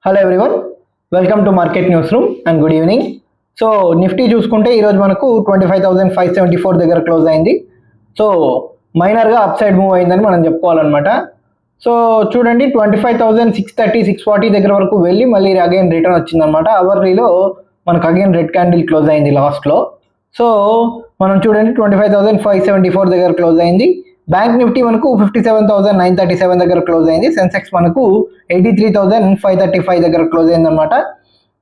Hello everyone, welcome to market news room and good evening. So Nifty చూసుకుంటే ఈరోజు మనకు 25,574 దగ్గర క్లోజ్ అయింది. సో మైనర్గా అప్ సైడ్ మూవ్ అయిందని మనం చెప్పుకోవాలన్నమాట. సో చూడండి 25,630 640 దగ్గర వరకు వెళ్ళి మళ్ళీ అగైన్ రిటర్న్ వచ్చిందనమాట. అవర్లీలో మనకు అగైన్ రెడ్ క్యాండిల్ క్లోజ్ అయింది లాస్ట్లో. సో మనం చూడండి 25,574 దగ్గర క్లోజ్ అయింది. బ్యాంక్ నిఫ్టీ మనకు 57,937 దగ్గర క్లోజ్ అయింది. సెన్సెక్స్ మనకు 83,535 దగ్గర క్లోజ్ అయింది అనమాట.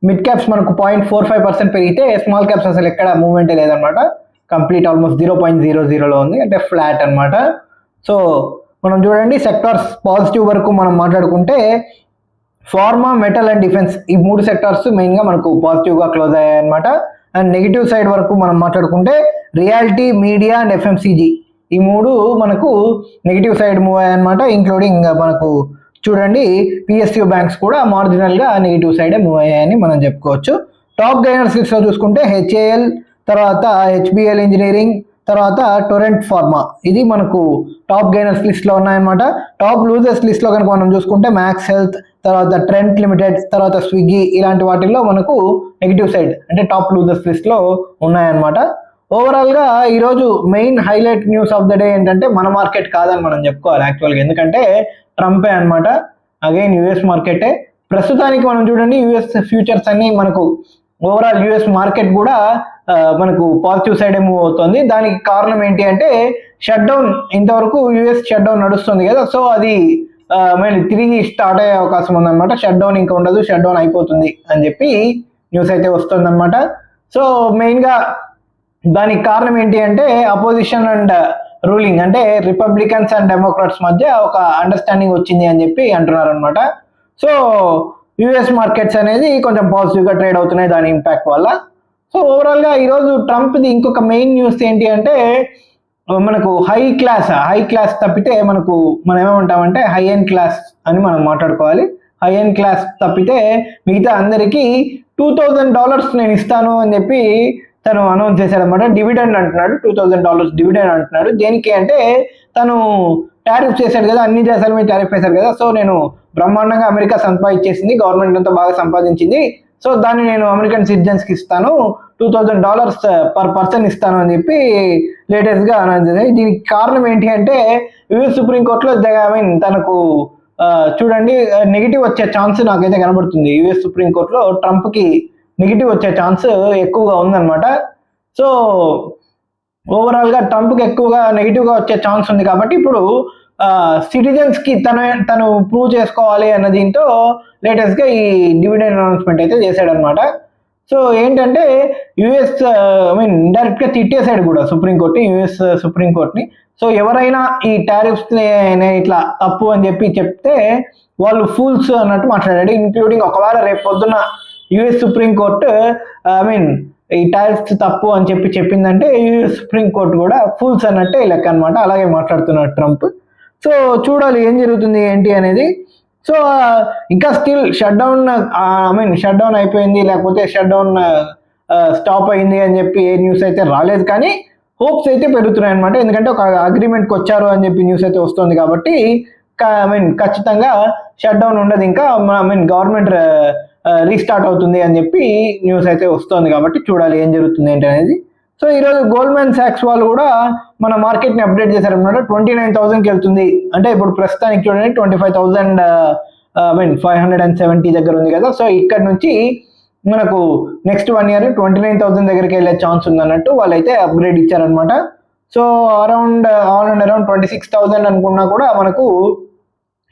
మిడ్ క్యాప్స్ మనకు 0.45% పెరిగితే స్మాల్ క్యాప్స్ అసలు ఎక్కడ మూవ్మెంటే లేదనమాట. కంప్లీట్ ఆల్మోస్ట్ 0.00లో ఉంది, అంటే ఫ్లాట్ అనమాట. సో మనం చూడండి సెక్టార్స్ పాజిటివ్ వరకు మనం మాట్లాడుకుంటే ఫార్మా, మెటల్ అండ్ డిఫెన్స్ ఈ మూడు సెక్టార్స్ మెయిన్గా మనకు పాజిటివ్గా క్లోజ్ అయ్యాయి అనమాట. అండ్ నెగిటివ్ సైడ్ వరకు మనం మాట్లాడుకుంటే రియాలిటీ, మీడియా అండ్ ఎఫ్ఎంసీజీ ఈ మూడు మనకు నెగిటివ్ సైడ్ మూవ్ అయ్యాయి అనమాట. ఇంక్లూడింగ్ మనకు చూడండి పిఎస్యూ బ్యాంక్స్ కూడా మార్జినల్గా నెగిటివ్ సైడే మూవ్ అయ్యాయని మనం చెప్పుకోవచ్చు. టాప్ గైనర్స్ లిస్ట్లో చూసుకుంటే హెచ్ఏఎల్, తర్వాత హెచ్బిఎల్ ఇంజనీరింగ్, తర్వాత టొరెంట్ ఫార్మా ఇది మనకు టాప్ గైనర్స్ లిస్ట్లో ఉన్నాయన్నమాట. టాప్ లూజర్స్ లిస్ట్లో కనుక మనం చూసుకుంటే మ్యాక్స్ హెల్త్, తర్వాత ట్రెంట్ లిమిటెడ్, తర్వాత స్విగ్గీ ఇలాంటి వాటిల్లో మనకు నెగిటివ్ సైడ్ అంటే టాప్ లూజర్స్ లిస్ట్లో ఉన్నాయన్నమాట. ఓవరాల్గా ఈరోజు main highlight news of the day ఏంటంటే మన మార్కెట్ కాదని మనం చెప్పుకోవాలి యాక్చువల్గా, ఎందుకంటే ట్రంపే అనమాట. అగైన్ యుఎస్ మార్కెటే ప్రస్తుతానికి మనం చూడండి యుఎస్ ఫ్యూచర్స్ అన్ని మనకు ఓవరాల్ యుఎస్ మార్కెట్ కూడా మనకు పాజిటివ్ సైడే మూవ్ అవుతుంది. దానికి కారణం ఏంటి అంటే షట్ డౌన్, ఇంతవరకు యుఎస్ షట్ డౌన్ నడుస్తుంది కదా, సో అది మళ్ళీ తిరిగి స్టార్ట్ అయ్యే అవకాశం ఉందన్నమాట. షట్ డౌన్ ఇంకా ఉండదు, షట్ డౌన్ అయిపోతుంది అని చెప్పి న్యూస్ అయితే వస్తుంది అనమాట. సో మెయిన్గా దానికి కారణం ఏంటి అంటే అపోజిషన్ అండ్ రూలింగ్, అంటే రిపబ్లికన్స్ అండ్ డెమోక్రాట్స్ మధ్య ఒక అండర్స్టాండింగ్ వచ్చింది అని చెప్పి అంటున్నారు అనమాట. సో యుఎస్ మార్కెట్స్ అనేది కొంచెం పాజిటివ్గా ట్రేడ్ అవుతున్నాయి దాని ఇంపాక్ట్ వల్ల. సో ఓవరాల్గా ఈరోజు ట్రంప్ది ఇంకొక మెయిన్ న్యూస్ ఏంటి అంటే మనకు హై క్లాస్ తప్పితే మనం ఏమంటామంటే హై ఎండ్ క్లాస్ అని మనం మాట్లాడుకోవాలి. హై ఎండ్ క్లాస్ తప్పితే మిగతా అందరికీ $2,000 నేను ఇస్తాను అని చెప్పి తను అనౌన్స్ చేశాడు అనమాట. డివిడెండ్ అంటున్నాడు, $2,000 డివిడెండ్ అంటున్నాడు. దేనికి అంటే తను టారిఫ్ చేశాడు కదా, అన్ని దేశాల మీద టారిఫ్ వేశాడు కదా, సో నేను బ్రహ్మాండంగా అమెరికా సంపాదించేసింది, గవర్నమెంట్ అంతా బాగా సంపాదించింది, సో దాన్ని నేను అమెరికన్ సిటిజన్స్కి ఇస్తాను, $2,000 పర్ పర్సన్ ఇస్తాను అని చెప్పి లేటెస్ట్గా అనౌన్స్ చేశారు. దీనికి కారణం ఏంటి అంటే యూఎస్ సుప్రీంకోర్టులో తనకు చూడండి నెగిటివ్ వచ్చే ఛాన్స్ నాకైతే కనబడుతుంది. యూఎస్ సుప్రీంకోర్టులో ట్రంప్కి నెగిటివ్ వచ్చే ఛాన్స్ ఎక్కువగా ఉందన్నమాట. సో ఓవరాల్గా ట్రంప్కి ఎక్కువగా నెగిటివ్గా వచ్చే ఛాన్స్ ఉంది కాబట్టి ఇప్పుడు సిటిజన్స్కి తను ప్రూవ్ చేసుకోవాలి అన్న దీంతో లేటెస్ట్గా ఈ డివిడెండ్ అనౌన్స్మెంట్ అయితే చేశాడనమాట. సో ఏంటంటే యుఎస్ డైరెక్ట్గా తిట్టేశాడు కూడా యుఎస్ సుప్రీంకోర్టుని. సో ఎవరైనా ఈ టారిఫ్స్ని ఇట్లా తప్పు అని చెప్పి చెప్తే వాళ్ళు ఫూల్స్ అన్నట్టు మాట్లాడాడు. ఇంక్లూడింగ్ ఒకవేళ రేపు పొద్దున్న యుఎస్ సుప్రీంకోర్టు ఈ టారిఫ్స్ తప్పు అని చెప్పి చెప్పిందంటే యుఎస్ సుప్రీంకోర్టు కూడా ఫూల్స్ అన్నట్టే లెక్క అనమాట. అలాగే మాట్లాడుతున్నాడు ట్రంప్. సో చూడాలి ఏం జరుగుతుంది ఏంటి అనేది. సో ఇంకా స్టిల్ షట్ డౌన్ అయిపోయింది లేకపోతే షట్ డౌన్ స్టాప్ అయింది అని చెప్పి ఏ న్యూస్ అయితే రాలేదు, కానీ హోప్స్ అయితే పెరుగుతున్నాయి అనమాట. ఎందుకంటే ఒక అగ్రిమెంట్కి వచ్చారు అని చెప్పి న్యూస్ అయితే వస్తుంది కాబట్టి ఖచ్చితంగా షట్ డౌన్ ఉండదు, ఇంకా గవర్నమెంట్ రీస్టార్ట్ అవుతుంది అని చెప్పి న్యూస్ అయితే వస్తుంది కాబట్టి చూడాలి ఏం జరుగుతుంది ఏంటి అనేది. సో ఈరోజు గోల్డ్మెన్ సాక్స్ వాళ్ళు కూడా మన మార్కెట్ని అప్డేట్ చేశారనమాట. 29,000కి వెళ్తుంది, అంటే ఇప్పుడు ప్రస్తుతానికి చూడండి 25,570 దగ్గర ఉంది కదా. సో ఇక్కడ నుంచి మనకు నెక్స్ట్ 1 year 29,000 దగ్గరికి వెళ్ళే ఛాన్స్ ఉందన్నట్టు వాళ్ళైతే అప్గ్రేడ్ ఇచ్చారనమాట. సో అరౌండ్ 26,000 అనుకున్నా కూడా మనకు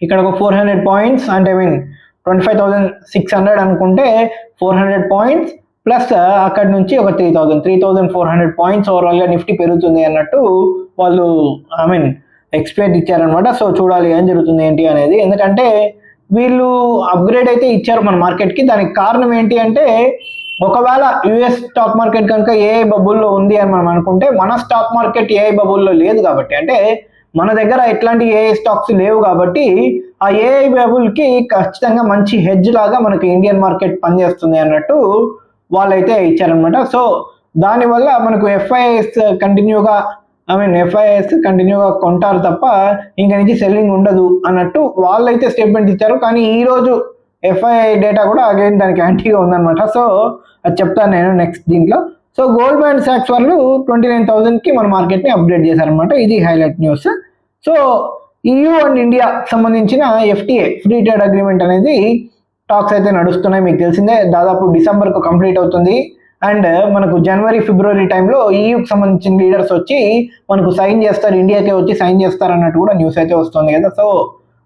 ఇక్కడ ఒక 400 పాయింట్స్, అంటే 25,600 అనుకుంటే 400 పాయింట్స్ ప్లస్ అక్కడ నుంచి ఒక 3,400 పాయింట్స్ ఓవరాల్గా నిఫ్టీ పెరుగుతుంది అన్నట్టు వాళ్ళు ఎక్స్పెక్ట్ ఇచ్చారనమాట. సో చూడాలి ఏం జరుగుతుంది ఏంటి అనేది. ఎందుకంటే వీళ్ళు అప్గ్రేడ్ అయితే ఇచ్చారు మన మార్కెట్కి. దానికి కారణం ఏంటి అంటే ఒకవేళ యుఎస్ స్టాక్ మార్కెట్ కనుక ఏఐ బబుల్లో ఉంది అని మనం అనుకుంటే మన స్టాక్ మార్కెట్ ఏఐ బబుల్లో లేదు కాబట్టి, అంటే మన దగ్గర ఎట్లాంటి ఏఐ స్టాక్స్ లేవు కాబట్టి ఆ ఏఐ బబుల్కి ఖచ్చితంగా మంచి హెడ్జ్ లాగా మనకి ఇండియన్ మార్కెట్ పనిచేస్తుంది అన్నట్టు వాళ్ళైతే ఇచ్చారనమాట. సో దానివల్ల మనకు ఎఫ్ఐఎస్ కంటిన్యూగా కొంటారు తప్ప ఇంక నుంచి సెల్లింగ్ ఉండదు అన్నట్టు వాళ్ళైతే స్టేట్మెంట్ ఇచ్చారు. కానీ ఈరోజు ఎఫ్ఐ డేటా కూడా అగైన్ దానికి యాంటీగా ఉందన్నమాట. సో అది చెప్తాను నేను నెక్స్ట్ దీంట్లో. సో గోల్డ్‌మ్యాన్ సాక్స్ వాళ్ళు 29,000కి మన మార్కెట్ని అప్డేట్ చేశారనమాట. ఇది highlight news. So EU and India సంబంధించిన FTA ఫ్రీ ట్రేడ్ అగ్రిమెంట్ అనేది టాక్స్ అయితే నడుస్తున్నాయి. మీకు తెలిసిందే, దాదాపు డిసెంబర్కు కంప్లీట్ అవుతుంది. అండ్ మనకు జనవరి ఫిబ్రవరి టైంలో EUకి సంబంధించిన లీడర్స్ వచ్చి మనకు సైన్ చేస్తారు, ఇండియాకే వచ్చి సైన్ చేస్తారు అన్నట్టు కూడా న్యూస్ అయితే వస్తుంది కదా. సో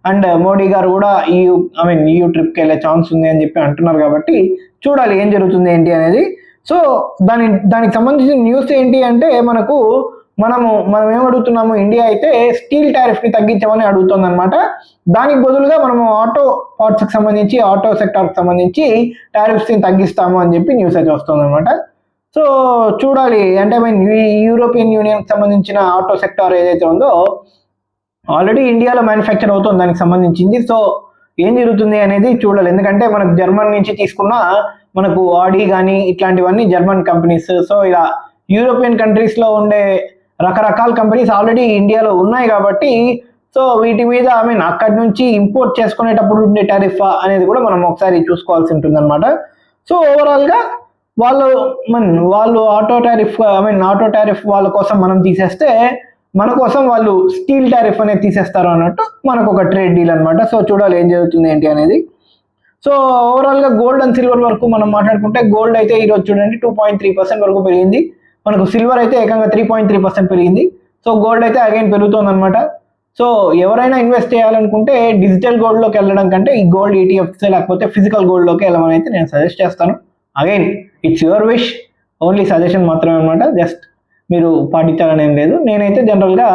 అండ్ మోడీ గారు కూడా EU ట్రిప్కి వెళ్ళే ఛాన్స్ ఉంది అని చెప్పి అంటున్నారు. కాబట్టి చూడాలి ఏం జరుగుతుంది ఏంటి అనేది. సో దానికి సంబంధించిన న్యూస్ ఏంటి అంటే మనం ఏమడుగుతున్నాము, ఇండియా అయితే స్టీల్ టారిఫ్ని తగ్గించమని అడుగుతుంది అనమాట. దానికి బదులుగా మనము ఆటో పార్ట్స్కి సంబంధించి, ఆటో సెక్టార్కి సంబంధించి టారిఫ్స్ని తగ్గిస్తాము అని చెప్పి న్యూస్ అయితే వస్తుంది అనమాట. సో చూడాలి, అంటే యూరోపియన్ యూనియన్కి సంబంధించిన ఆటో సెక్టార్ ఏదైతే ఉందో ఆల్రెడీ ఇండియాలో మ్యానుఫ్యాక్చర్ అవుతుంది దానికి సంబంధించింది. సో ఏం జరుగుతుంది అనేది చూడాలి. ఎందుకంటే మనకు జర్మన్ నుంచి తీసుకున్న మనకు ఆడి కానీ ఇట్లాంటివన్నీ జర్మన్ కంపెనీస్. సో ఇలా యూరోపియన్ కంట్రీస్లో ఉండే రకరకాల కంపెనీస్ ఆల్రెడీ ఇండియాలో ఉన్నాయి కాబట్టి సో వీటి మీద అక్కడి నుంచి ఇంపోర్ట్ చేసుకునేటప్పుడు ఉండే టారిఫ్ అనేది కూడా మనం ఒకసారి చూసుకోవాల్సి ఉంటుంది అనమాట. సో ఓవరాల్గా వాళ్ళు ఆటో టారిఫ్ వాళ్ళ కోసం మనం తీసేస్తే మన కోసం వాళ్ళు స్టీల్ టారిఫ్ అనేది తీసేస్తారు అన్నట్టు మనకు ఒక ట్రేడ్ డీల్ అనమాట. సో చూడాలి ఏం జరుగుతుంది ఏంటి అనేది. సో ఓవరాల్గా గోల్డ్ అండ్ సిల్వర్ వరకు మనం మాట్లాడుకుంటే, గోల్డ్ అయితే ఈరోజు చూడండి 2.3% వరకు పెరిగింది. మనకు సిల్వర్ అయితే ఏకంగా 3.3% పెరిగింది. సో గోల్డ్ అయితే అగైన్ పెరుగుతుంది అనమాట. సో ఎవరైనా ఇన్వెస్ట్ చేయాలనుకుంటే డిజిటల్ గోల్డ్లోకి వెళ్ళడం కంటే ఈ గోల్డ్ ETFs లేకపోతే ఫిజికల్ గోల్డ్లోకి వెళ్ళమని అయితే నేను సజెస్ట్ చేస్తాను. Again it's your wish, only suggestion మాత్రమే అనమాట. జస్ట్ మీరు పాటించాలని ఏం లేదు. నేనైతే జనరల్గా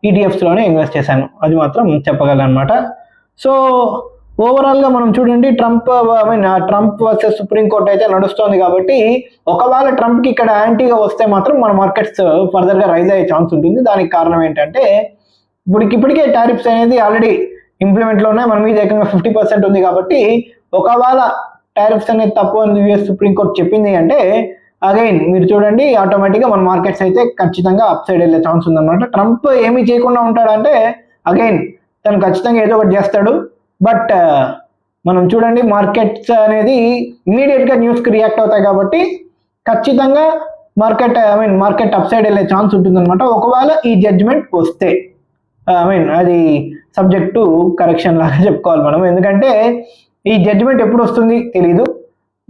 ETFsలోనే ఇన్వెస్ట్ చేశాను, అది మాత్రం చెప్పగలను అనమాట. సో ఓవరాల్గా మనం చూడండి, ట్రంప్ వర్సెస్ సుప్రీంకోర్టు అయితే నడుస్తుంది. కాబట్టి ఒకవేళ ట్రంప్కి ఇక్కడ యాంటీగా వస్తే మాత్రం మన మార్కెట్స్ ఫర్దర్గా రైజ్ అయ్యే ఛాన్స్ ఉంటుంది. దానికి కారణం ఏంటంటే ఇప్పటికే టారిఫ్స్ అనేది ఆల్రెడీ ఇంప్లిమెంట్లో ఉన్నాయి, మన మీద ఏకంగా 50% ఉంది. కాబట్టి ఒకవేళ టారిఫ్స్ అనేది తప్పు అని US సుప్రీంకోర్టు చెప్పింది అంటే అగైన్ మీరు చూడండి ఆటోమేటిక్గా మన మార్కెట్స్ అయితే ఖచ్చితంగా అప్ సైడ్ వెళ్ళే ఛాన్స్ ఉందన్నమాట. ట్రంప్ ఏమీ చేయకుండా ఉంటాడంటే అగైన్ తను ఖచ్చితంగా ఏదో ఒకటి చేస్తాడు. బట్ మనం చూడండి మార్కెట్స్ అనేది ఇమీడియట్గా న్యూస్కి రియాక్ట్ అవుతాయి కాబట్టి ఖచ్చితంగా మార్కెట్ అప్ సైడ్ వెళ్ళే ఛాన్స్ ఉంటుందన్నమాట. ఒకవేళ ఈ జడ్జ్మెంట్ వస్తే అది సబ్జెక్ట్ టు కరెక్షన్ లాగా చెప్పుకోవాలి మనం. ఎందుకంటే ఈ జడ్జ్మెంట్ ఎప్పుడు వస్తుంది తెలీదు,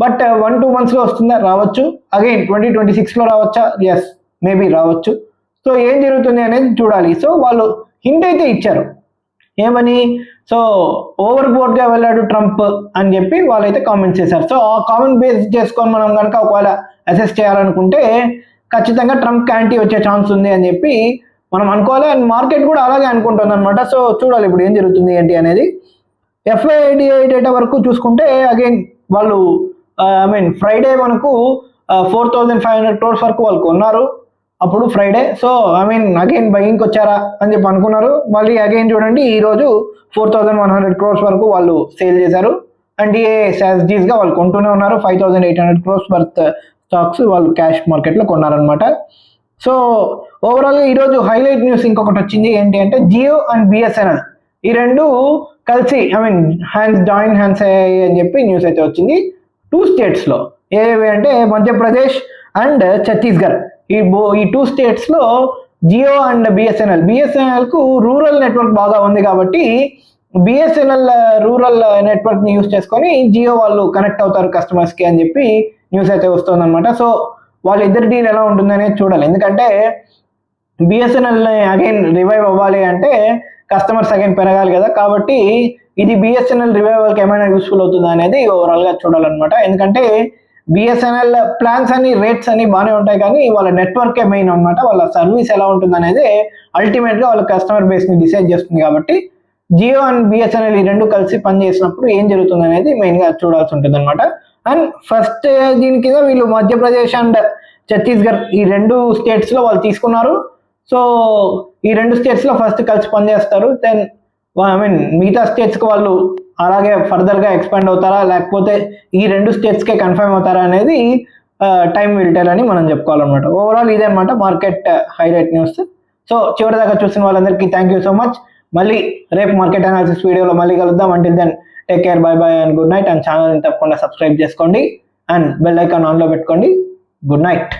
బట్ 1-2 monthsలో వస్తుందా, రావచ్చు. అగైన్ 2026లో రావచ్చా, ఎస్ మేబీ రావచ్చు. సో ఏం జరుగుతుంది అనేది చూడాలి. సో వాళ్ళు హింట్ అయితే ఇచ్చారు ఏమని, సో ఓవర్ బోర్డ్గా వెళ్ళాడు ట్రంప్ అని చెప్పి వాళ్ళైతే కామెంట్స్ చేశారు. సో ఆ కామెంట్ బేస్ చేసుకొని మనం కనుక ఒకవేళ అసెస్ చేయాలనుకుంటే ఖచ్చితంగా ట్రంప్ యాంటీ వచ్చే ఛాన్స్ ఉంది అని చెప్పి మనం అనుకోవాలి. అండ్ మార్కెట్ కూడా అలాగే అనుకుంటుంది అనమాట. సో చూడాలి ఇప్పుడు ఏం జరుగుతుంది ఏంటి అనేది. FIDI డేటా వరకు చూసుకుంటే అగైన్ వాళ్ళు ఫ్రైడే మనకు 4,500 crores వరకు వాళ్ళు కొన్నారు అప్పుడు ఫ్రైడే. సో అగైన్ బయింగ్కి వచ్చారా అని చెప్పి అనుకున్నారు. మళ్ళీ అగైన్ చూడండి ఈరోజు 4,100 crores వరకు వాళ్ళు సేల్ చేశారు. అండ్ SASDsగా వాళ్ళు కొంటూనే ఉన్నారు. 5,800 crores వర్త్ స్టాక్స్ వాళ్ళు క్యాష్ మార్కెట్లో కొన్నారనమాట. సో ఓవరాల్గా ఈరోజు హైలైట్ న్యూస్ ఇంకొకటి వచ్చింది ఏంటి అంటే, జియో అండ్ BSNL ఈ రెండు కలిసి జాయిన్ హ్యాండ్స్ అని చెప్పి న్యూస్ అయితే వచ్చింది 2 స్టేట్స్లో. ఏవి అంటే మధ్యప్రదేశ్ అండ్ ఛత్తీస్గఢ్. ఈ 2 స్టేట్స్లో జియో అండ్ బిఎస్ఎన్ఎల్కు రూరల్ నెట్వర్క్ బాగా ఉంది కాబట్టి BSNL రూరల్ నెట్వర్క్ని యూస్ చేసుకొని జియో వాళ్ళు కనెక్ట్ అవుతారు కస్టమర్స్కి అని చెప్పి న్యూస్ అయితే వస్తుంది అనమాట. సో వాళ్ళిద్దరి డీల్ ఎలా ఉంటుందనేది చూడాలి. ఎందుకంటే BSNL అగైన్ రివైవ్ అవ్వాలి అంటే కస్టమర్స్ అగైన్ పెరగాలి కదా. కాబట్టి ఇది BSNL రివైవల్కి ఏమైనా యూస్ఫుల్ అవుతుందా అనేది ఓవరాల్గా చూడాలన్నమాట. ఎందుకంటే BSNL ప్లాన్స్ అని రేట్స్ అని బాగానే ఉంటాయి కానీ వాళ్ళ నెట్వర్కే మెయిన్ అనమాట. వాళ్ళ సర్వీస్ ఎలా ఉంటుంది అనేది అల్టిమేట్గా వాళ్ళ కస్టమర్ బేస్ని డిసైడ్ చేస్తుంది. కాబట్టి జియో అండ్ BSNL ఈ రెండు కలిసి పనిచేసినప్పుడు ఏం జరుగుతుంది అనేది మెయిన్గా చూడాల్సి ఉంటుంది అనమాట. అండ్ ఫస్ట్ దీని కింద వీళ్ళు మధ్యప్రదేశ్ అండ్ ఛత్తీస్గఢ్ ఈ 2 స్టేట్స్లో వాళ్ళు తీసుకున్నారు. సో ఈ 2 స్టేట్స్లో ఫస్ట్ కలిసి పనిచేస్తారు. దెన్ మిగతా స్టేట్స్కి వాళ్ళు అలాగే ఫర్దర్గా ఎక్స్పాండ్ అవుతారా లేకపోతే ఈ 2 స్టేట్స్కే కన్ఫర్మ్ అవుతారా అనేది టైం విల్ టెల్ అని మనం చెప్పుకోవాలన్నమాట. ఓవరాల్ ఇదే అనమాట మార్కెట్ హైలైట్ న్యూస్. సో చివరిదాకా చూసిన వాళ్ళందరికీ థ్యాంక్ యూ సో మచ్. మళ్ళీ రేపు మార్కెట్ అనాలిసిస్ వీడియోలో మళ్ళీ కలుద్దాం. Until then take care, bye bye and good night. And ఛానల్ని తప్పకుండా సబ్స్క్రైబ్ చేసుకోండి అండ్ బెల్ ఐకాన్ ఆన్లో పెట్టుకోండి. Good night.